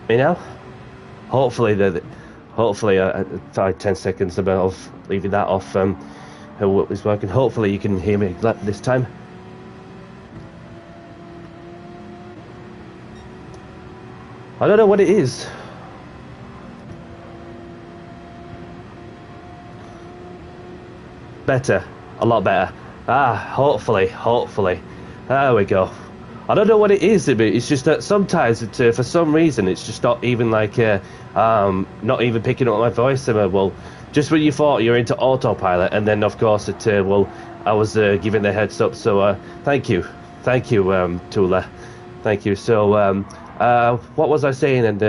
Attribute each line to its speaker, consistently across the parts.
Speaker 1: Me now? Hopefully, hopefully, 10 seconds of leaving that off was working. Hopefully, you can hear me this time. I don't know what it is. Better, a lot better. Hopefully. There we go. I don't know what it is, but it's just that sometimes, for some reason, it's just not even like, not even picking up my voice. Well, just when you thought you're into autopilot, and then of course I was giving the heads up. So thank you, Tula, thank you. So what was I saying? And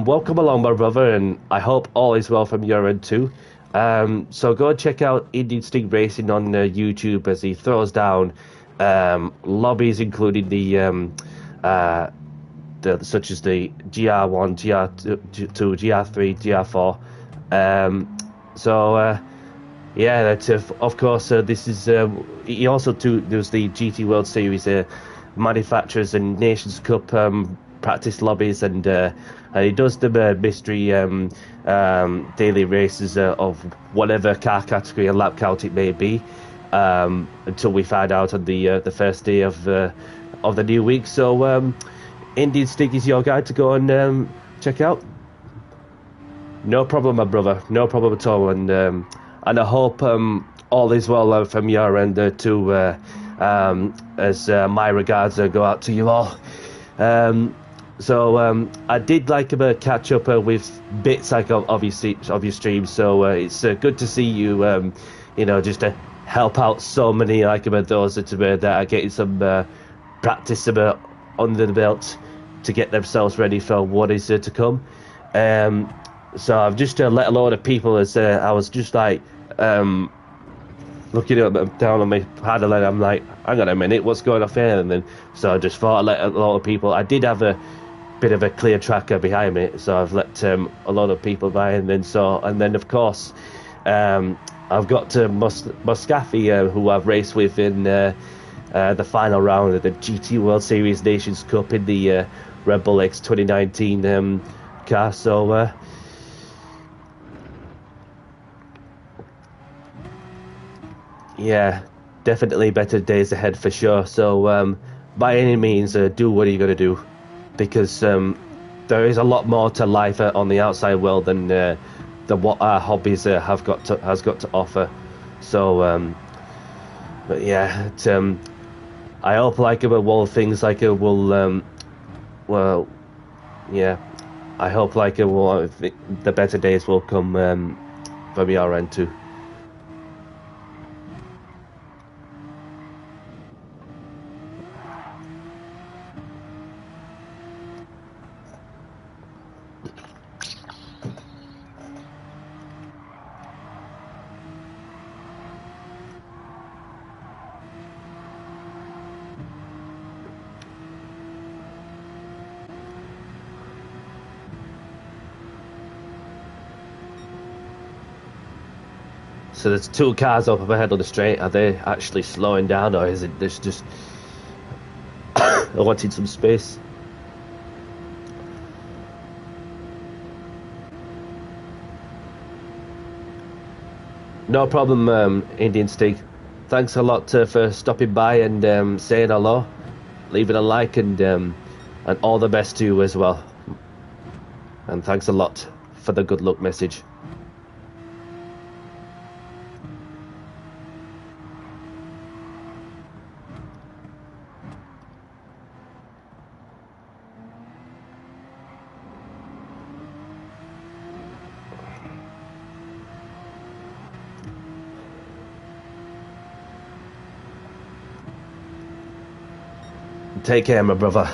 Speaker 1: welcome along, my brother, and I hope all is well from your end too. So go and check out Indian Sting Racing on YouTube as he throws down lobbies, including the such as the GR1, GR2, GR3, GR4. Yeah, that of course this is. He also there's the GT World Series manufacturers and Nations Cup practice lobbies, and he does the mystery daily races of whatever car category and lap count it may be, until we find out on the first day of the new week. So Indian Stig is your guide to go and check out. No problem, my brother. No problem at all. And I hope all is well from your end too. As my regards go out to you all. So I did like a catch up with bits like of your stream. So it's good to see you. Just to help out so many like those that are getting some practice under the belt to get themselves ready for what is to come. So I've just let a load of people as I was just like looking down on my paddle, and I'm like, hang on a minute, what's going off here? And then so I just thought I'd let a lot of people. I did have a bit of a clear tracker behind me, so I've let a lot of people by, and then of course I've got Muscafi, who I've raced with in the final round of the GT World Series Nations Cup in the Red Bull X 2019 car. So yeah, definitely better days ahead for sure. So by any means, do what you're going to do, because there is a lot more to life on the outside world than what our hobbies has got to offer. So but yeah, I hope things like will well, yeah, I hope the better days will come from your end too. So there's two cars up ahead on the straight. Are they actually slowing down, or is it just wanting some space? No problem, Indian Stig. Thanks a lot for stopping by and saying hello, leaving a like, and all the best to you as well. And thanks a lot for the good luck message. Take care, my brother.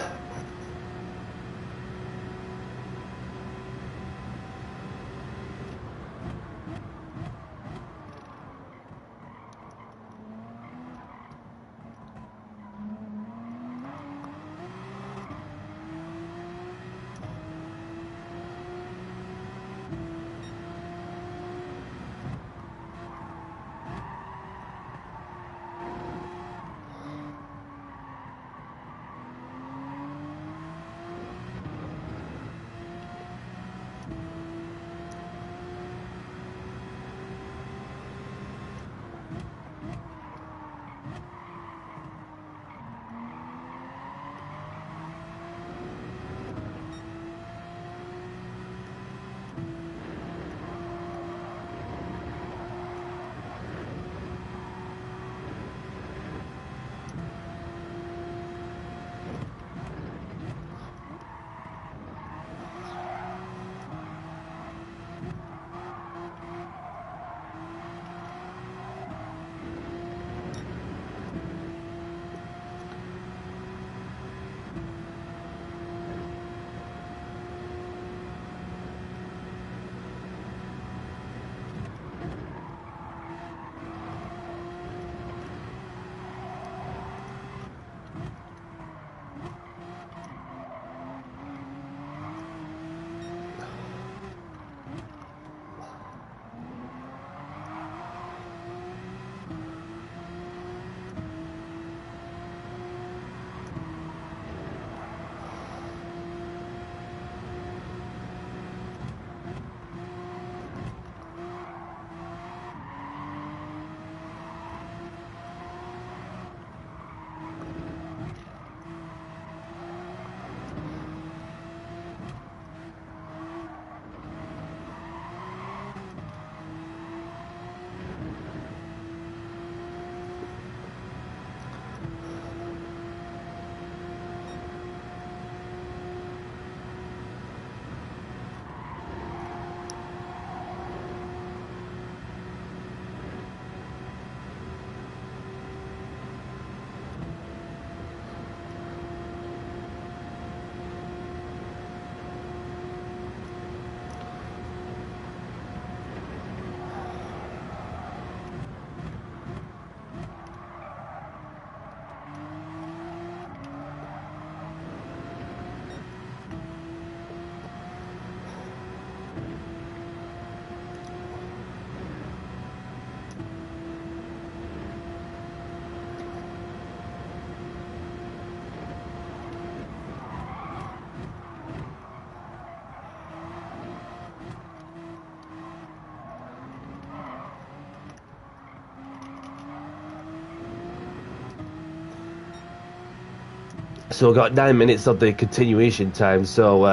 Speaker 1: So we've got 9 minutes of the continuation time. So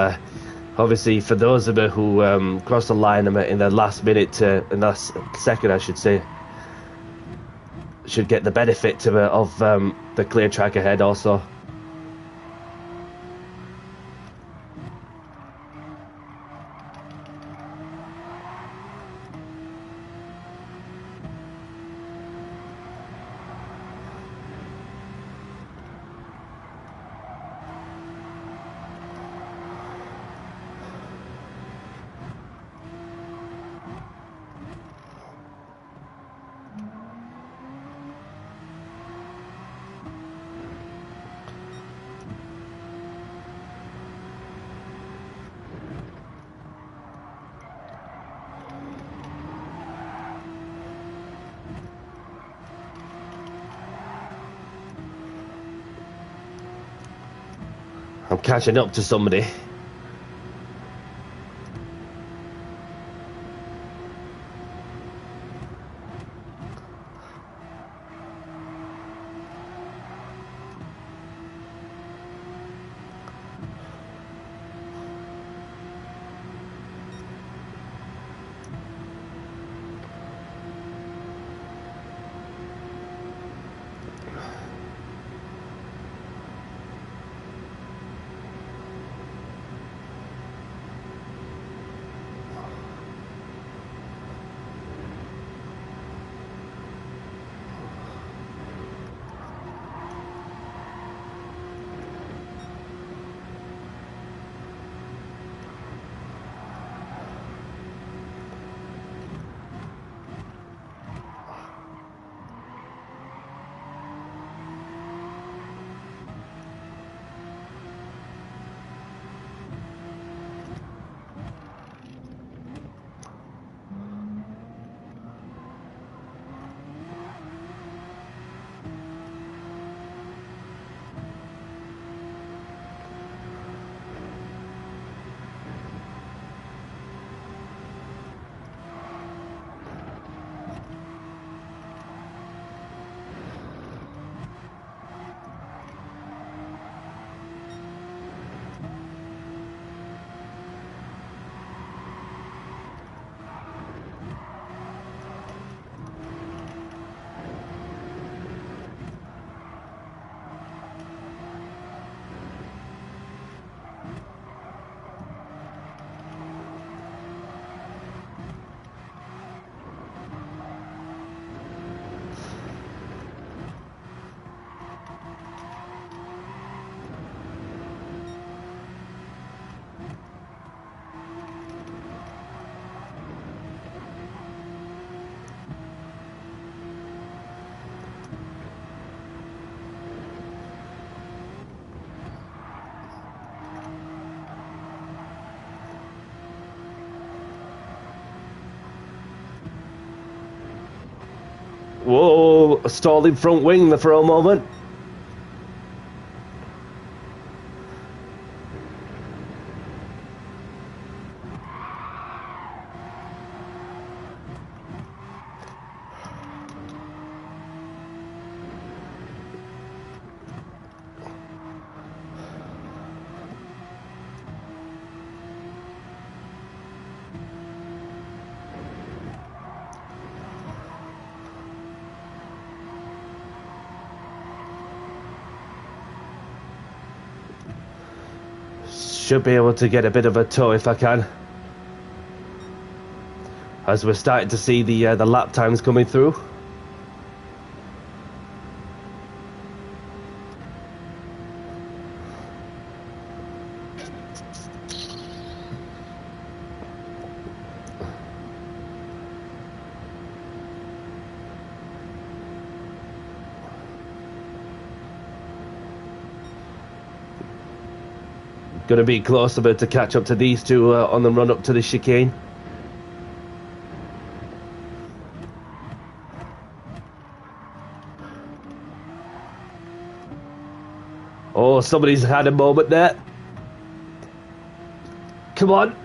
Speaker 1: obviously, for those of us who crossed the line in the last minute, in the last second, I should say, should get the benefit of the clear track ahead also. I'm catching up to somebody. Whoa, a stalling front wing there for a moment. Should be able to get a bit of a tow if I can, as we're starting to see the lap times coming through. Going to be close a bit to catch up to these two on the run up to the chicane. Oh, somebody's had a moment there. Come on.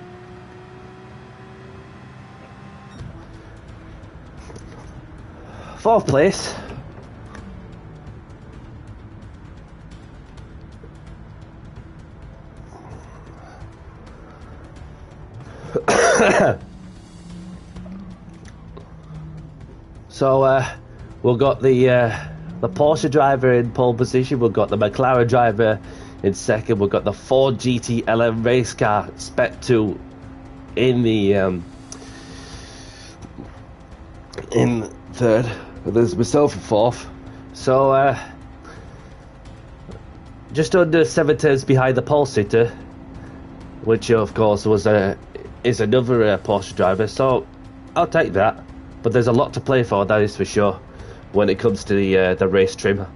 Speaker 1: Fourth place. So we've got the Porsche driver in pole position. We've got the McLaren driver in second. We've got the Ford GT11 race car Spec 2 in the in third. There's myself in fourth. So just under 7 turns behind the pole sitter, which of course is another Porsche driver. So I'll take that. But there's a lot to play for, that is for sure, when it comes to the race trim.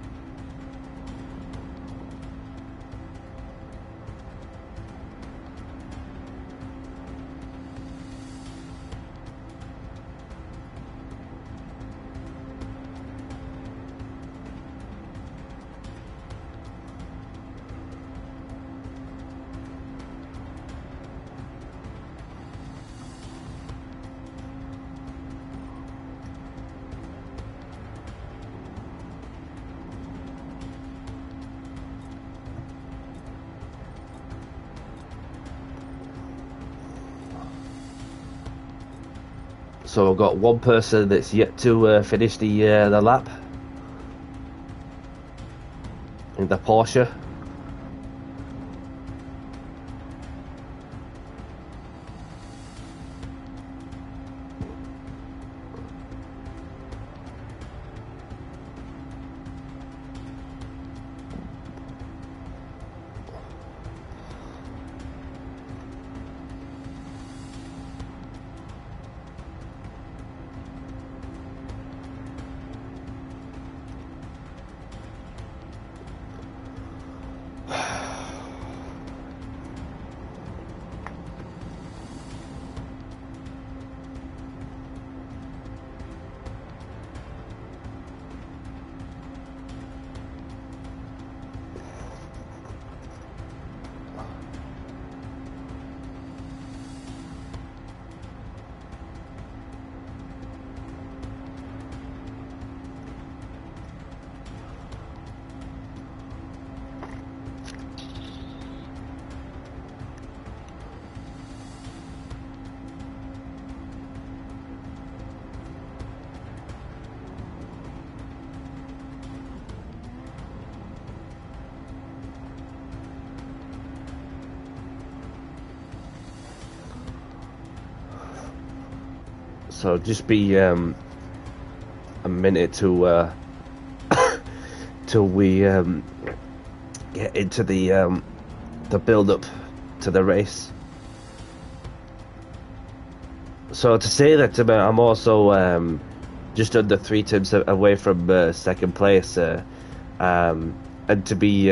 Speaker 1: So I've got one person that's yet to finish the lap in the Porsche. So just be a minute to till we get into the build up to the race. So to say that I'm also just under 3 tenths away from second place, and to be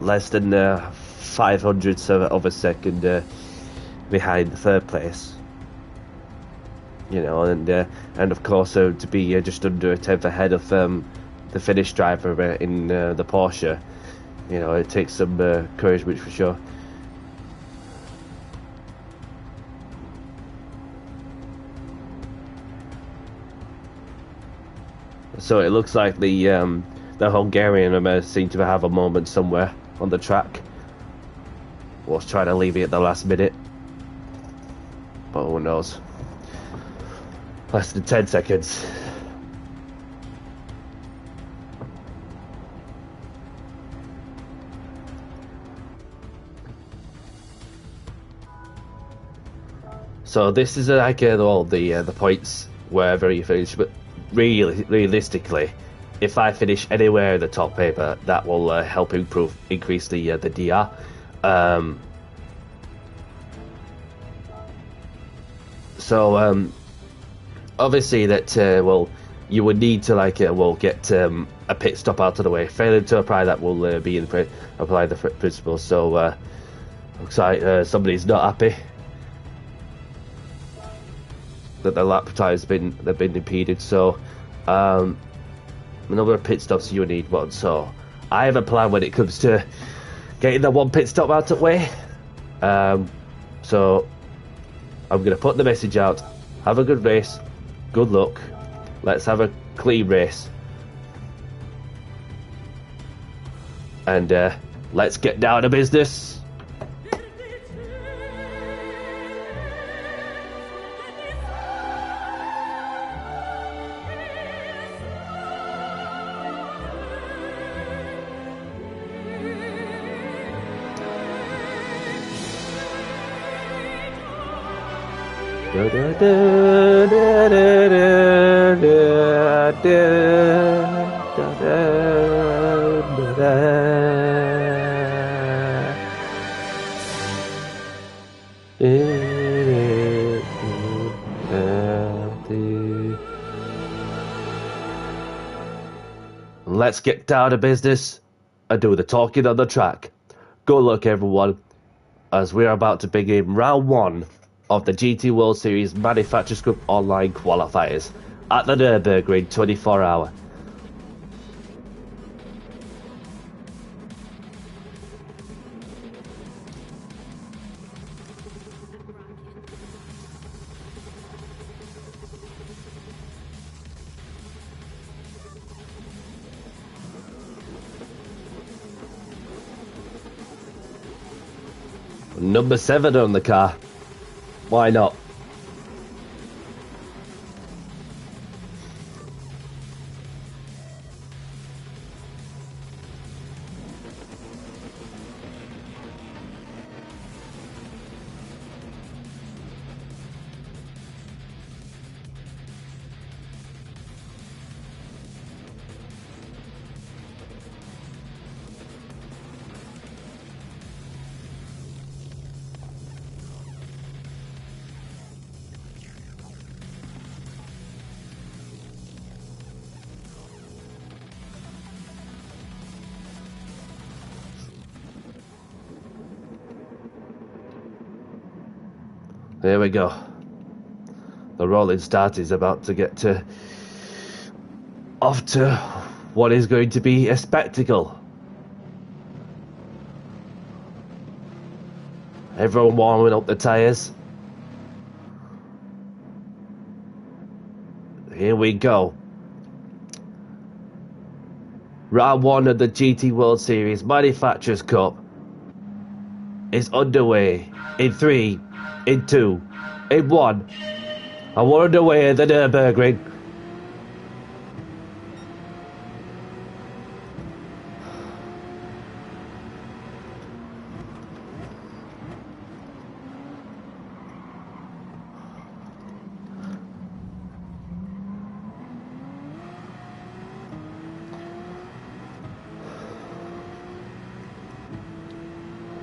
Speaker 1: less than 500ths of a second behind third place. You know, and of course to be just under a tenth ahead of the Finnish driver in the Porsche. You know, it takes some encouragement for sure. So it looks like the Hungarian seem to have a moment somewhere on the track. Was trying to leave it at the last minute, but who knows? Less than 10 seconds. So this is like all the points wherever you finish, but realistically, if I finish anywhere in the top paper, that will help increase the DR. Obviously that well, you would need to get a pit stop out of the way. Failing to apply that will apply the principle. So looks like somebody's not happy that the lap time's been impeded. So a number of pit stops you need one. So I have a plan when it comes to getting the one pit stop out of the way. So I'm going to put the message out. Have a good race. Good luck. Let's have a clean race. And let's get down to business. Let's get down to business and do the talking on the track. Good luck, everyone, as we're about to begin round one of the GT World Series Manufacturers Cup Online qualifiers at the Nurburgring 24-hour. Number 7 on the car. Why not? There we go. The rolling start is about to get off to what is going to be a spectacle. Everyone warming up the tyres. Here we go. Round 1 of the GT World Series Manufacturers Cup is underway in 3, in 2, in 1. And we're underway at the Nurburgring.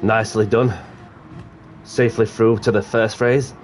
Speaker 1: Nicely done. Safely through to the first phase.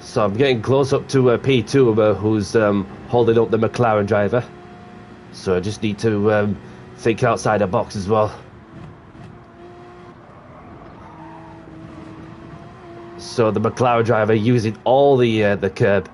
Speaker 1: So I'm getting close up to P2, who's holding up the McLaren driver. So I just need to think outside the box as well. So the McLaren driver using all the curb.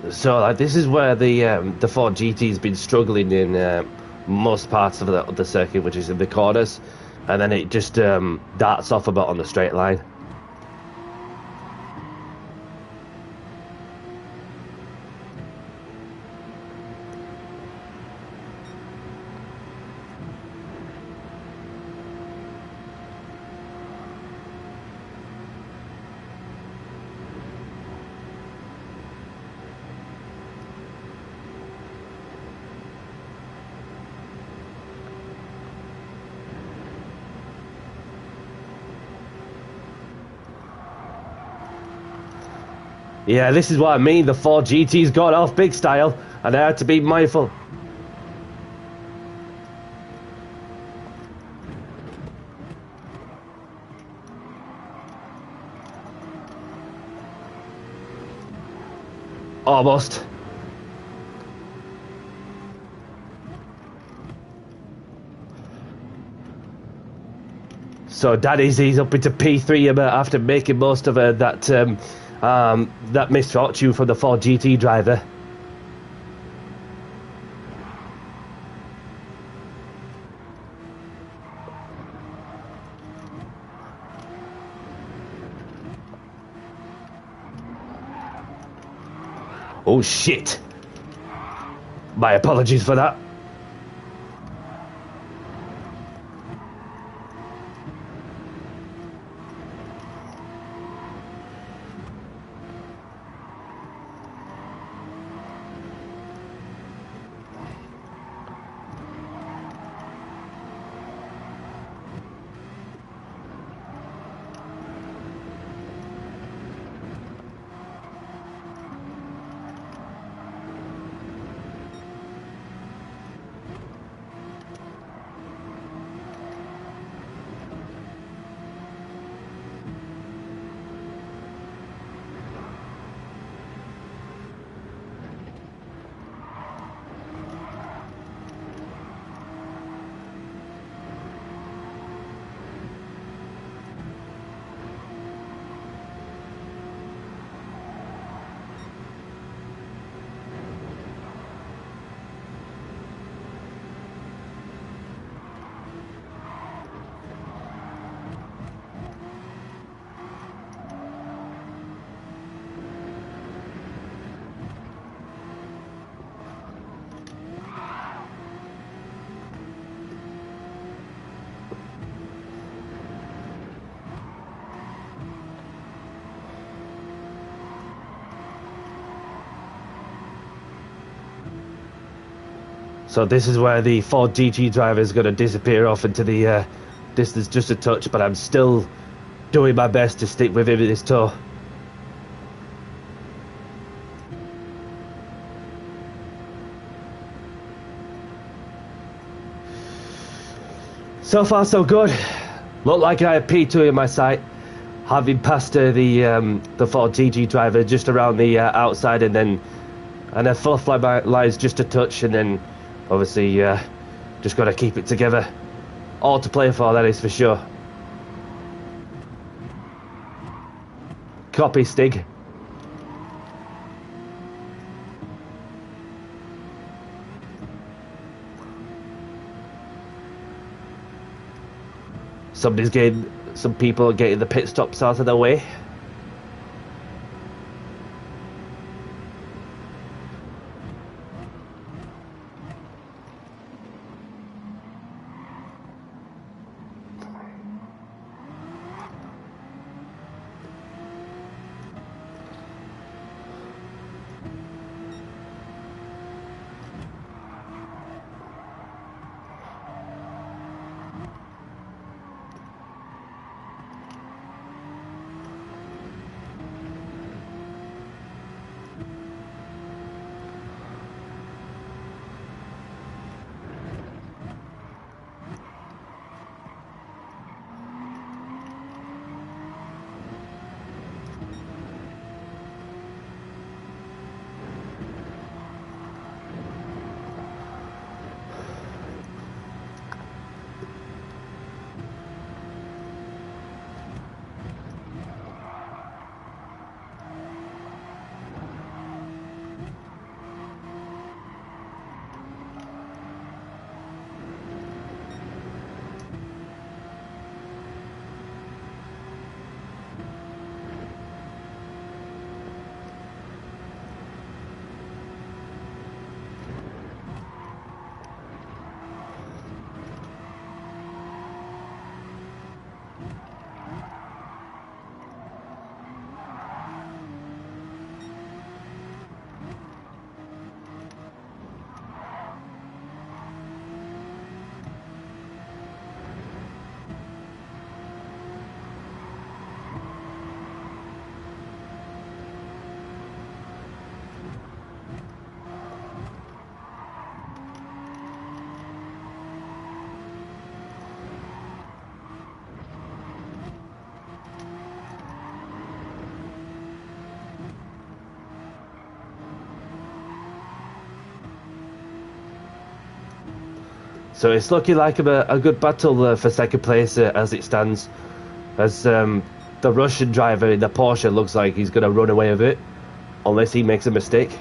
Speaker 1: So like, this is where the Ford GT's been struggling in most parts of the circuit, which is in the corners, and then it just darts off about on the straight line. Yeah, this is what I mean. The Ford GT's got off big style, and I had to be mindful. Almost. So Danny's he's up into P3 after making most of that misfortune from the Ford GT driver. Oh shit! My apologies for that. So this is where the Ford GT driver is going to disappear off into the distance just a touch, but I'm still doing my best to stick with him in this tour. So far so good. Looked like I had P2 in my sight, having passed the Ford GT driver just around the outside, and then full fly lies just a touch, and then obviously just got to keep it together. All to play for, that is for sure. Copy, Stig. Some people are getting the pit stops out of their way. So it's looking like a good battle for second place as it stands. As the Russian driver in the Porsche looks like he's going to run away with it, unless he makes a mistake.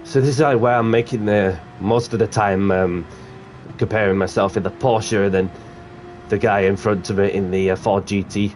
Speaker 1: So this is where I'm making most of the time comparing myself in the Porsche and then the guy in front of it in the Ford GT.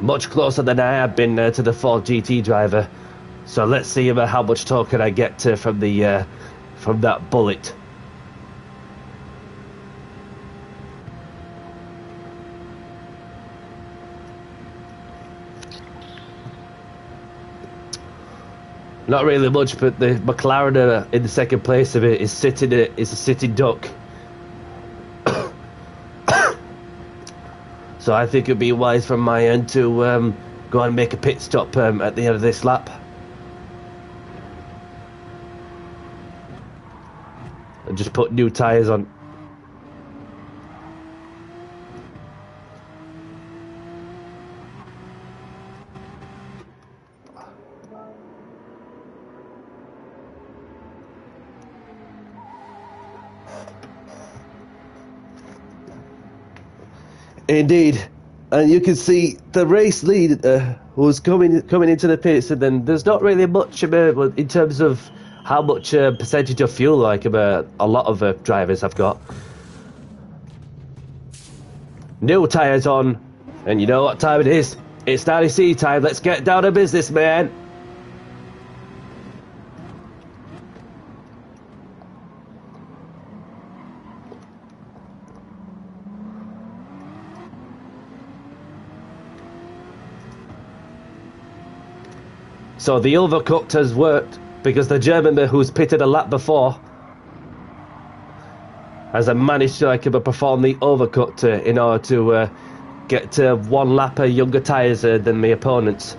Speaker 1: much closer than I have been to the Ford GT driver. So let's see how much torque can I get from that bullet. Not really much, but the McLaren in the second place of it is a sitting duck. So I think it'd be wise from my end to go and make a pit stop at the end of this lap. And just put new tyres on. Indeed, and you can see the race lead was coming into the pits, and then there's not really much in terms of how much percentage of fuel like a lot of drivers have got. New tyres on, and you know what time it is? It's 90C time. Let's get down to business, man. So the overcut has worked because the German who's pitted a lap before has managed to perform the overcut in order to get one lap younger tyres than the opponents.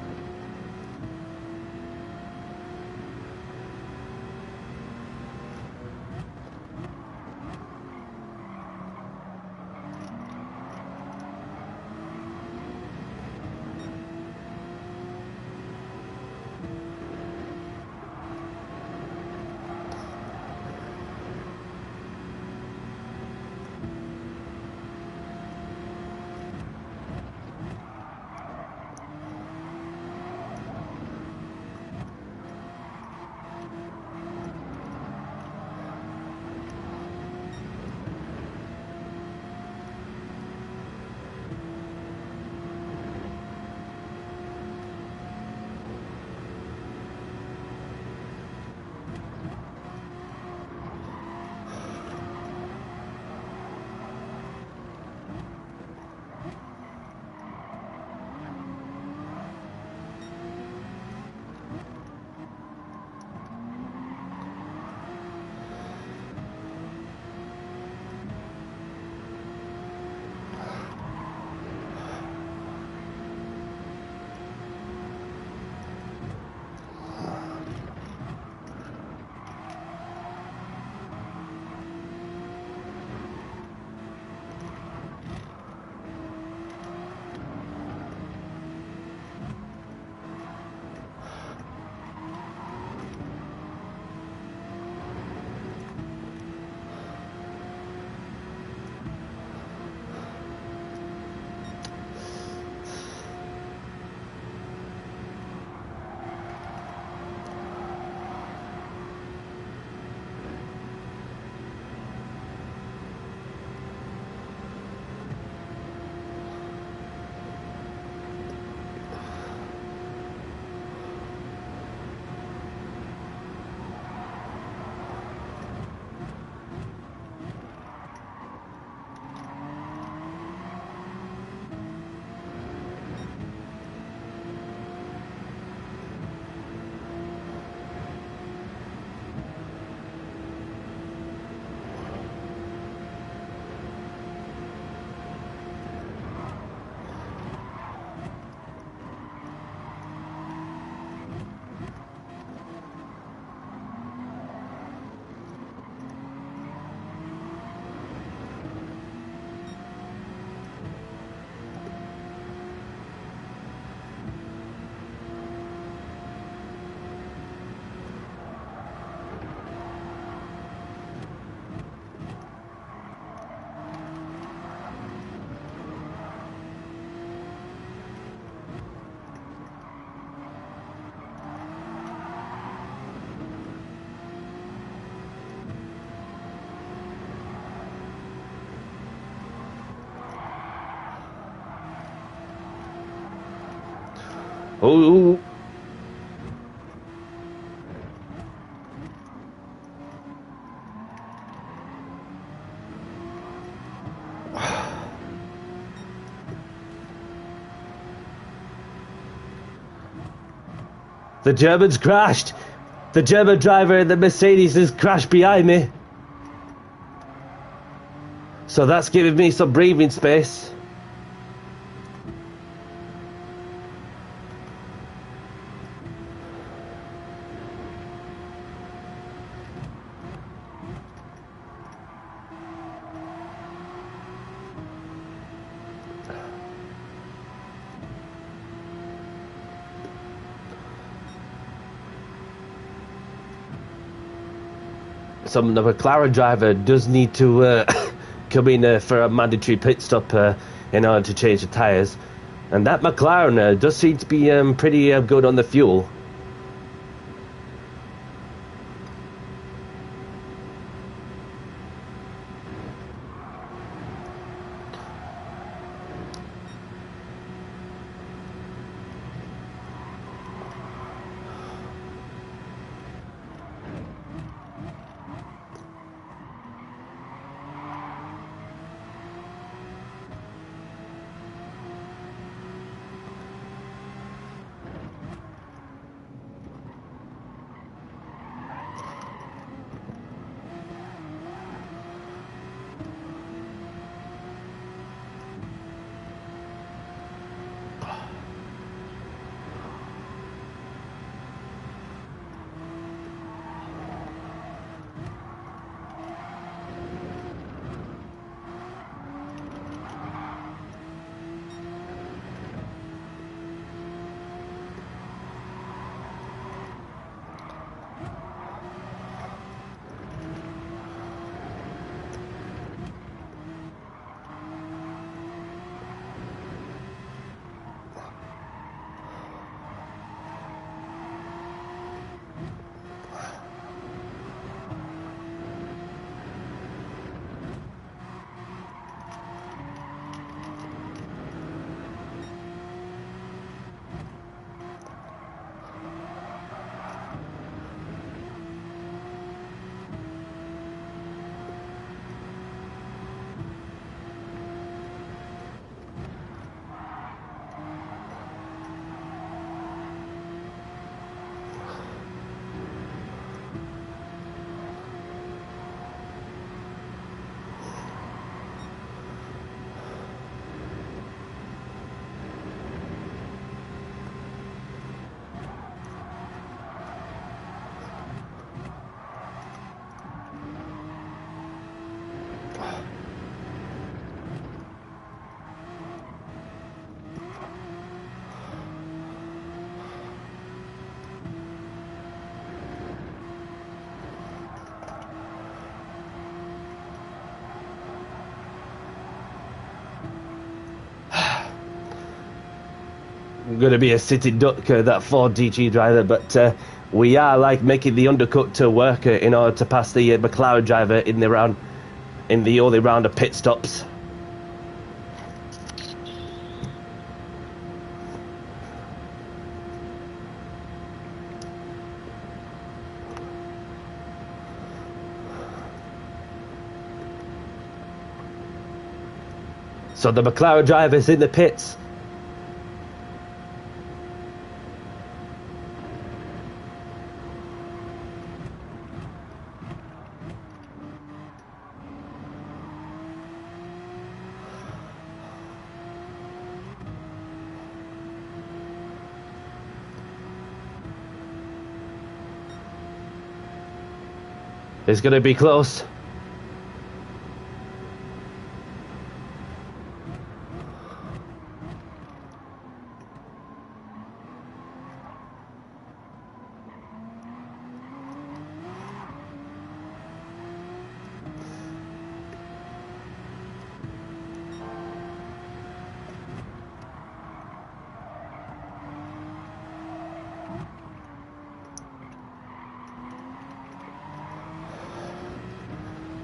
Speaker 1: Ooh. The German's crashed. The German driver in the Mercedes has crashed behind me. So that's giving me some breathing space. The McLaren driver does need to come in for a mandatory pit stop in order to change the tyres. And that McLaren does seem to be pretty good on the fuel. Going to be a sitting duck, that Ford DG driver, but we are like making the undercut to work in order to pass the McLaren driver in the only round of pit stops. So the McLaren driver's in the pits. It's going to be close.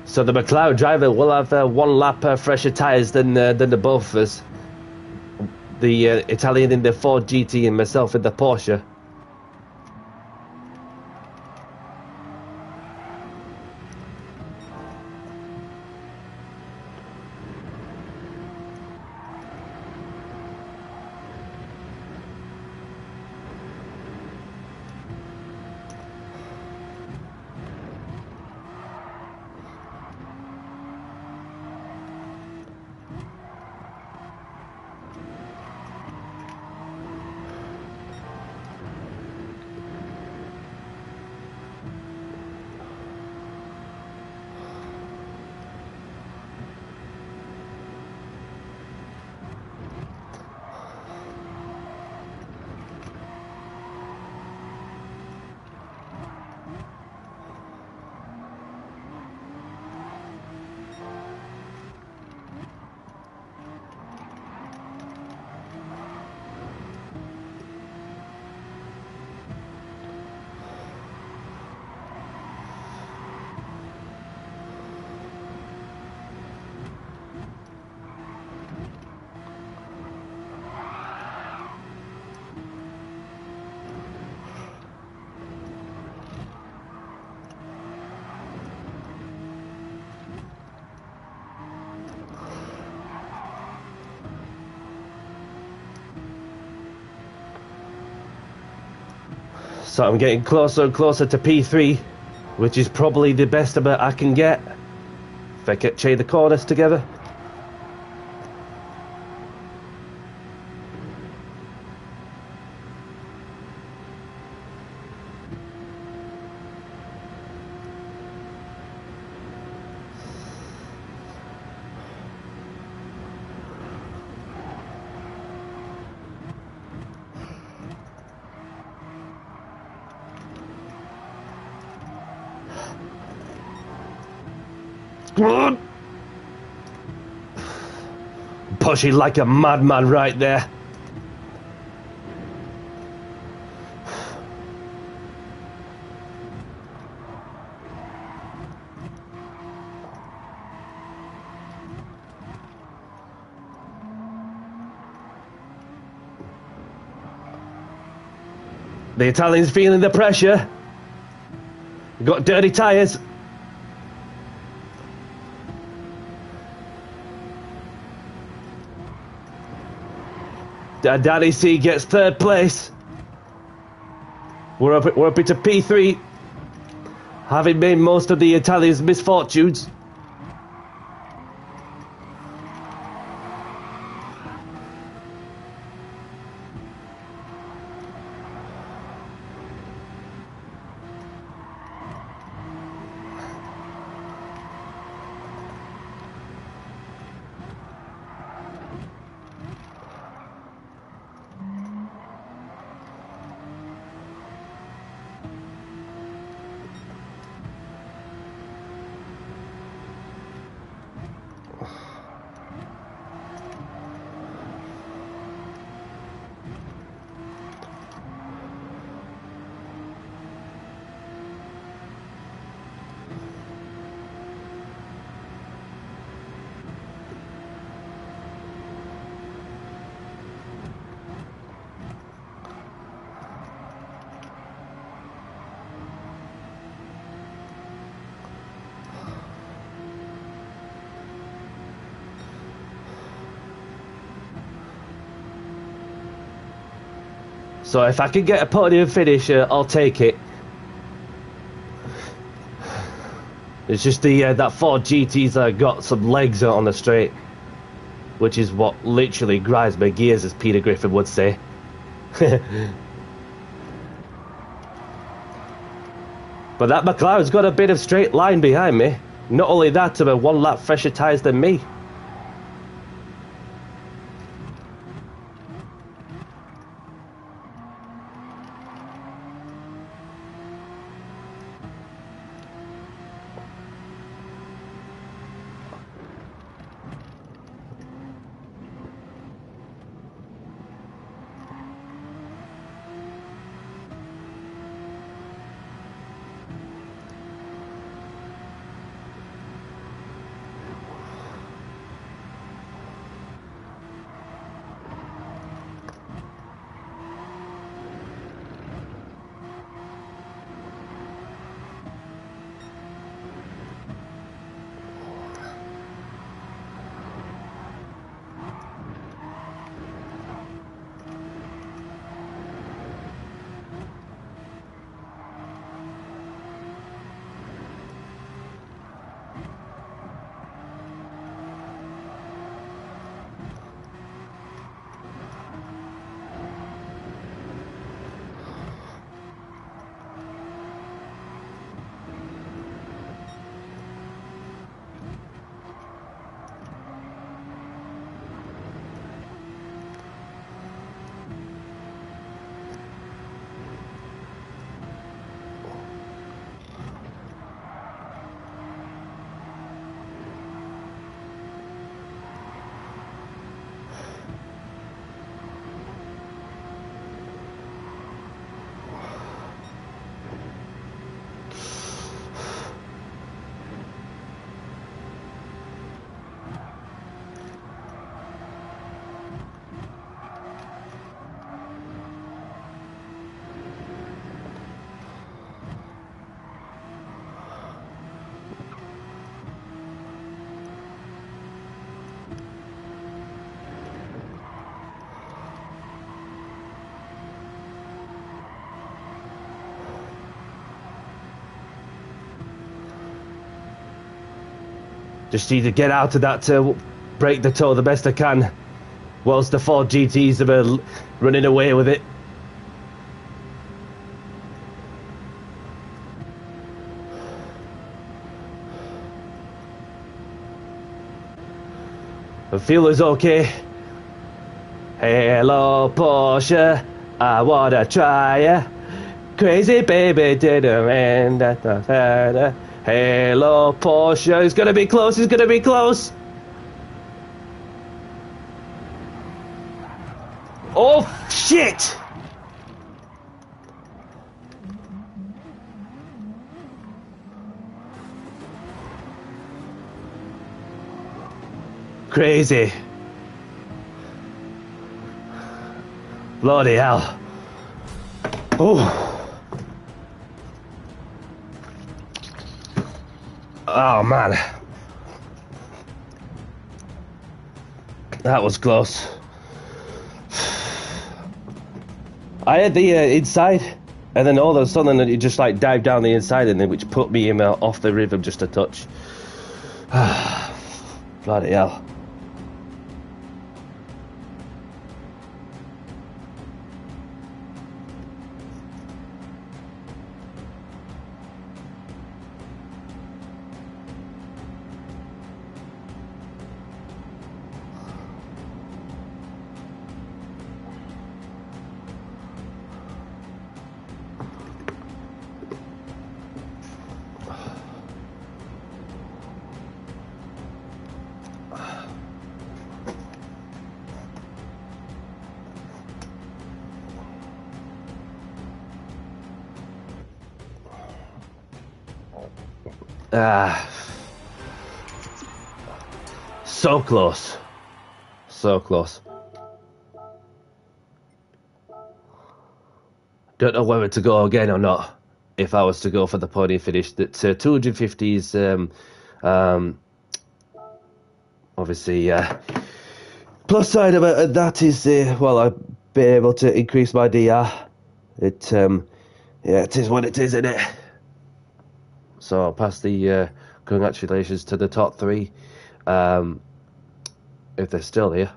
Speaker 1: So the McLaren driver will have one lap fresher tyres than the both of us. The Italian in the Ford GT and myself in the Porsche. So I'm getting closer and closer to P3, which is probably the best amount I can get if I can chain the corners together. Pushing like a madman right there. The Italian's feeling the pressure. Got dirty tyres. Danny C gets third place. We're up into P3, having made most of the Italians' misfortunes. So if I can get a podium finish, I'll take it. It's just the that Ford GT's got some legs on the straight, which is what literally grinds my gears, as Peter Griffin would say. But that McLaren's got a bit of straight line behind me. Not only that, but one lap fresher tyres than me. Just need to get out of that, break the toe the best I can, whilst the 4 GTs are running away with it. The fuel is okay. Hello, Porsche, I wanna try ya. Crazy baby didn't end at the fair. Hello, Porsche, it's gonna be close, it's gonna be close. Oh, shit! Crazy. Bloody hell. Oh. Oh, man. That was close. I had the inside, and then all of a sudden it just like dived down the inside, and then which put me in off the rhythm just a touch. Bloody hell. So close. So close. Don't know whether to go again or not. If I was to go for the podium finish, that 250 is obviously plus side of it. That is well, I've been able to increase my DR. It yeah, it is what it is, isn't it? So I'll pass the congratulations to the top 3, if they're still here.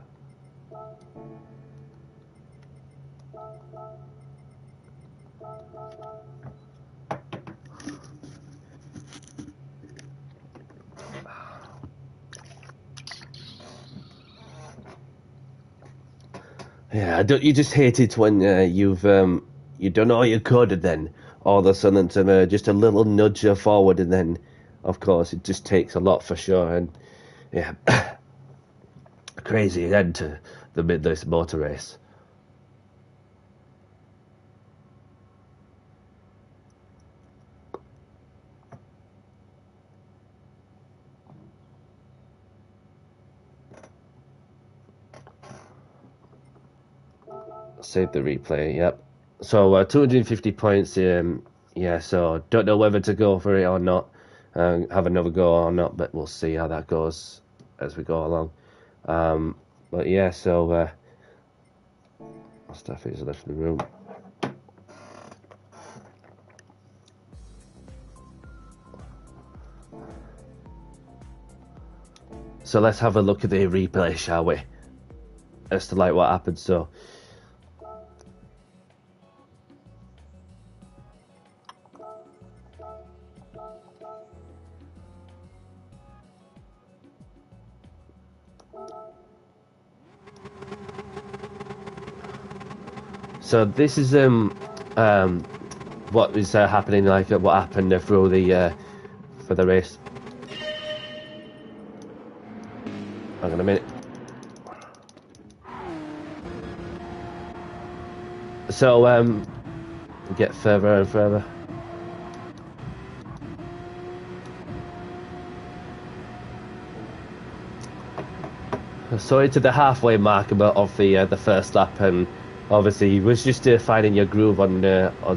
Speaker 1: Yeah, you just hate it when you've you done all you could, and then all of a sudden just a little nudge forward, and then of course it just takes a lot for sure. And yeah, crazy end to the Midlands Motor Race. Save the replay. Yep. So 250 points. Yeah. So don't know whether to go for it or not. Have another go or not, but we'll see how that goes as we go along. But yeah. So stuff is left in the room. So let's have a look at the replay, shall we? As to like what happened. So this is what is happening, like what happened through the for the race. Hang on a minute. So get further and further. So into the halfway mark of the first lap, and obviously it was just finding your groove on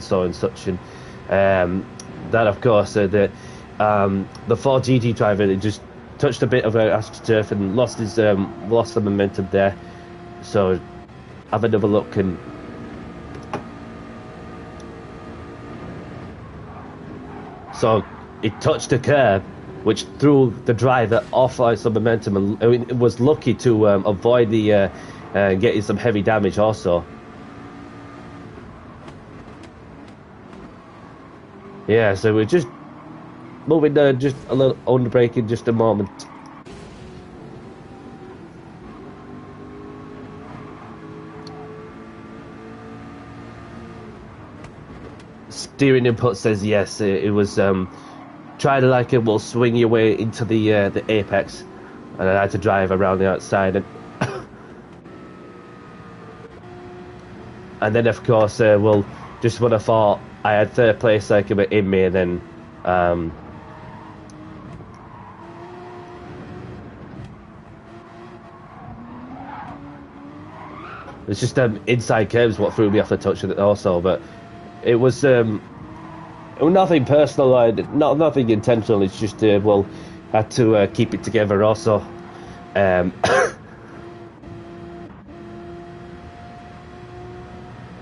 Speaker 1: so and such, and that of course the 4 GT driver, it just touched a bit of AstroTurf and lost the momentum there. So have another look, and so it touched a curb which threw the driver off some momentum, and I mean, it was lucky to avoid the getting some heavy damage also. Yeah, so we're just moving just a little under brake in just a moment. Steering input says yes. It was try to like it will swing your way into the apex, and I had to drive around the outside, and and then of course well, just when I thought I had third place like a bit in me, and then it's just inside curves what threw me off the touch also, but it was nothing personal, nothing intentional. It's just well, had to keep it together also.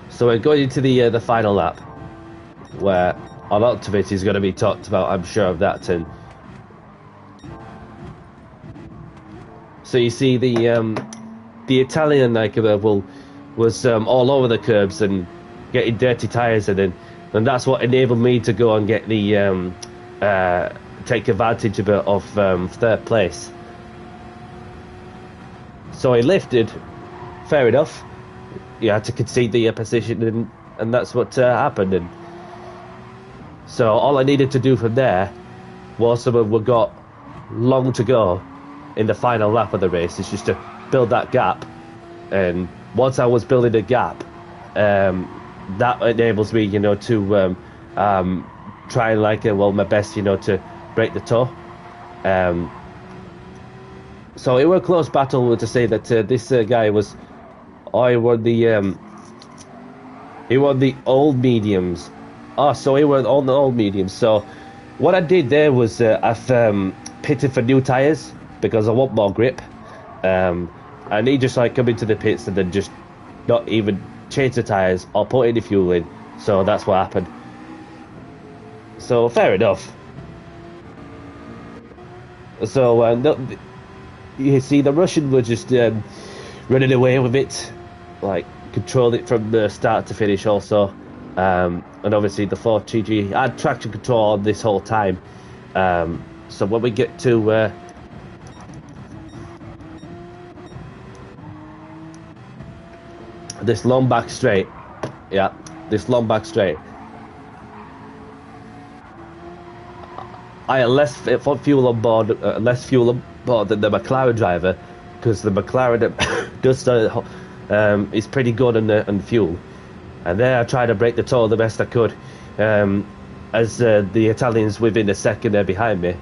Speaker 1: So we're going into the final lap, where a lot of it is going to be talked about. I'm sure of that. And so you see the Italian was all over the curbs and getting dirty tires, and that's what enabled me to go and get the take advantage of third place. So he lifted, fair enough. You had to concede the position, and that's what happened. And so all I needed to do from there was we got long to go in the final lap of the race. It's just to build that gap, and once I was building a gap, that enables me, to try and my best, to break the toe. So it was a close battle to say that this guy was. He won the old mediums. Oh, so he won on the old mediums. So what I did there was I've pitted for new tires because I want more grip. And he just come into the pits and then just not even change the tires or put any fuel in. So that's what happened. So fair enough. So you see, the Russian were just running away with it, controlled it from the start to finish also. And obviously the 4GG had traction control on this whole time. So when we get to this long back straight, I had less fuel on board than the McLaren driver, because the McLaren does is pretty good on fuel. And there I tried to break the toe the best I could, as the Italians within a second there behind me.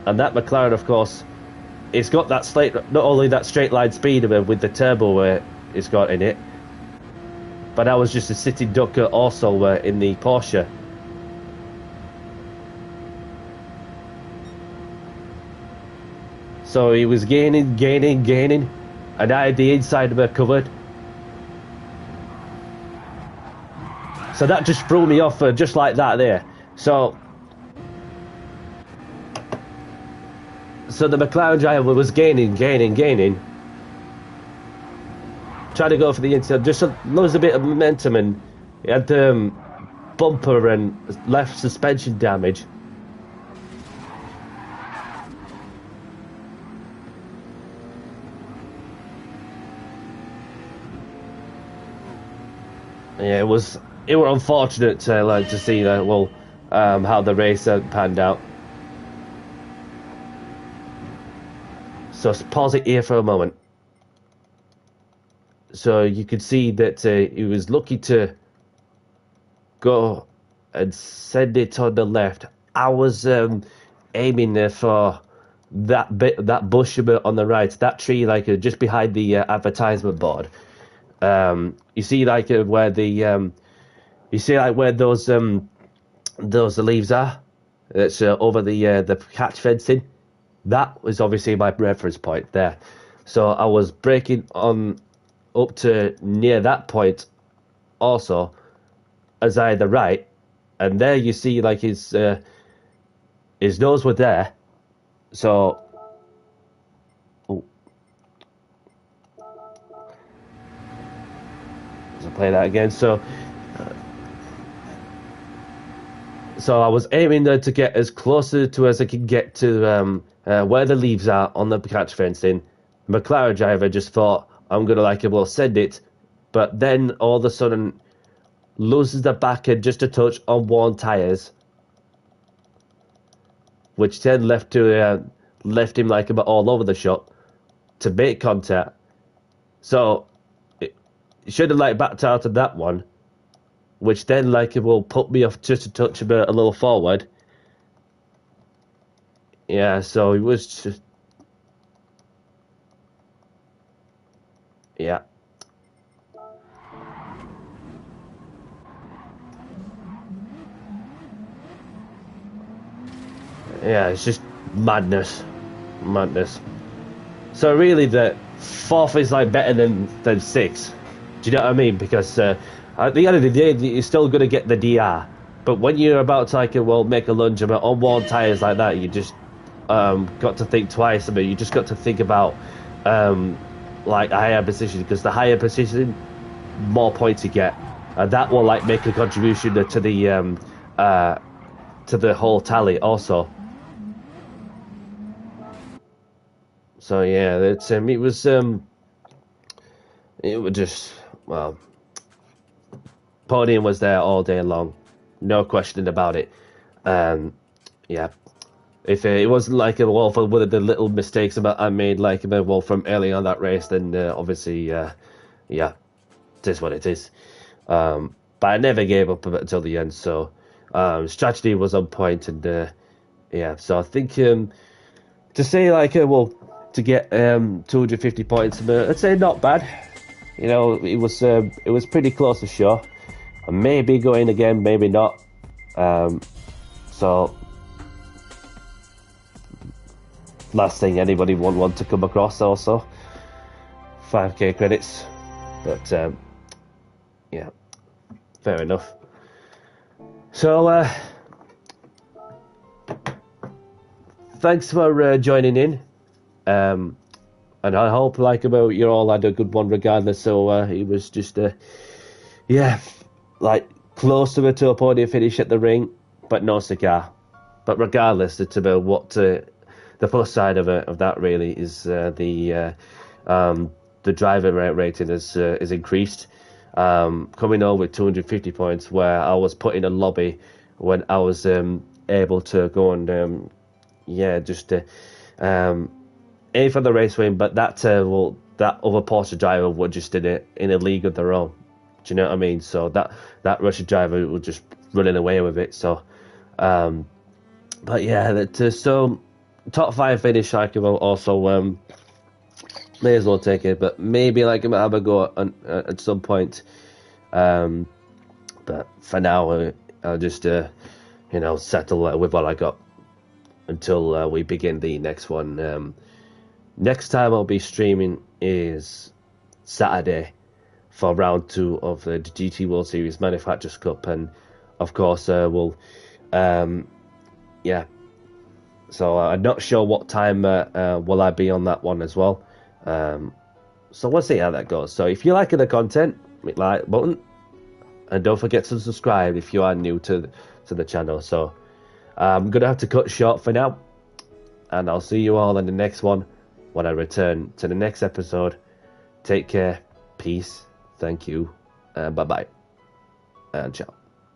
Speaker 1: And that McLaren, of course, it's got that not only that straight line speed with the turbo it's got in it, but I was just a sitting duck also in the Porsche. So he was gaining, and I had the inside of her covered. So that just threw me off just like that there. So the McLaren driver was gaining. Trying to go for the inside, just lost a bit of momentum, and he had bumper and left suspension damage. Yeah, it was unfortunate to see that. How the race panned out. So let's pause it here for a moment. So you could see that he was lucky to go and send it on the left. I was aiming there for that bush on the right, that tree just behind the advertisement board. You see where the where those leaves are. It's over the catch fencing. That was obviously my reference point there. So I was braking on up to near that point also, as I had the right, and there you see his his nose were there. So, oh, let's play that again. So I was aiming there to get as closer to as I could get to where the leaves are on the catch fencing. McLaren driver just thought, I'm going to like it, well, send it. But then all of a sudden loses the back end just a touch on worn tyres, which then left him like about all over the shop to make contact. So it should have like backed out of that one, which then like it will put me off just a touch a little forward. Yeah, so it was just, yeah. Yeah, it's just madness. So really, the fourth is like better than six. Do you know what I mean? Because at the end of the day, you're still going to get the DR. But when you're about to like, make a lunge about on worn tires like that, you just got to think twice. I mean, you just got to think about like a higher position, because the higher position, more points you get, and that will like make a contribution to the whole tally also. So yeah, it was just, well, podium was there all day long, no question about it. Yeah, if it wasn't like a well for one of the little mistakes I made like well from early on that race, then obviously yeah, it is what it is. But I never gave up until the end. So strategy was on point, and yeah. So I think to say like to get 250 points, I'd say not bad. You know, it was pretty close to sure. Maybe going again, maybe not. So last thing anybody would want to come across also. 5k credits, but yeah, fair enough. So thanks for joining in, and I hope like you all had a good one regardless. So it was just yeah, like close to a podium finish at the ring, but no cigar. But regardless, it's about what the plus side of that really is the driver rating is increased, coming over with 250 points, where I was put in a lobby when I was able to go and yeah, just aim for the race win. But that that other Porsche driver were just in a league of their own. Do you know what I mean? So that Russian driver was just running away with it. So but yeah, so top 5 finish, like also may as well take it, but maybe like have a go at some point. But for now, I'll just settle with what I got until we begin the next one. Next time I'll be streaming is Saturday for round 2 of the GT World Series Manufacturers Cup, and of course we'll yeah. So I'm not sure what time will I be on that one as well. So we'll see how that goes. So if you're liking the content, hit the like button, and don't forget to subscribe if you are new to the channel. So I'm gonna have to cut short for now, and I'll see you all in the next one when I return to the next episode. Take care, peace, thank you, and bye bye, and ciao.